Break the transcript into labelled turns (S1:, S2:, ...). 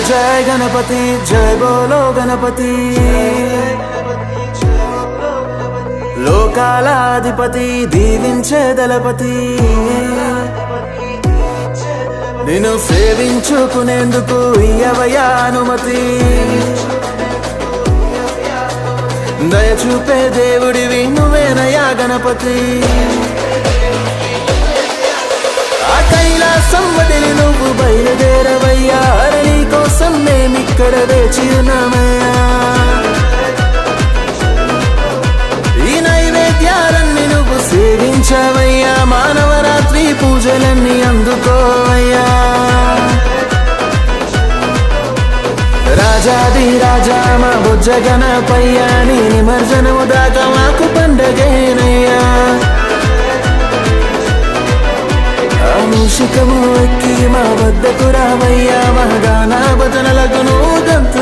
S1: जय गणपति जय बोलो गणपति లోకాలాధిపతి దీవించే దళపతి నిన్ను సేవించుకునేందుకు ఇయ్యవయ్యా అనుమతి దయచూపే దేవుడివి నువ్వేనయ్యా గణపతి ఆ కైలాసం వదిలి నువ్వు బయలుదేరవయ్యా నీ కోసం మేమిక్కడ వేచి ఉన్నామయ్యా సేవించవయ్యా మానవరాత్రి పూజలన్నీ అందుకోవయ్యా రాజాది రాజా మా బుజ్జ గణపయ్యా నీ నిమజ్జనము దాకా మాకు పండగేనయ్యా మూషికము ఎక్కి మా వద్దకు రావయ్యా మా గాన భజనలకు నువ్వు గంతు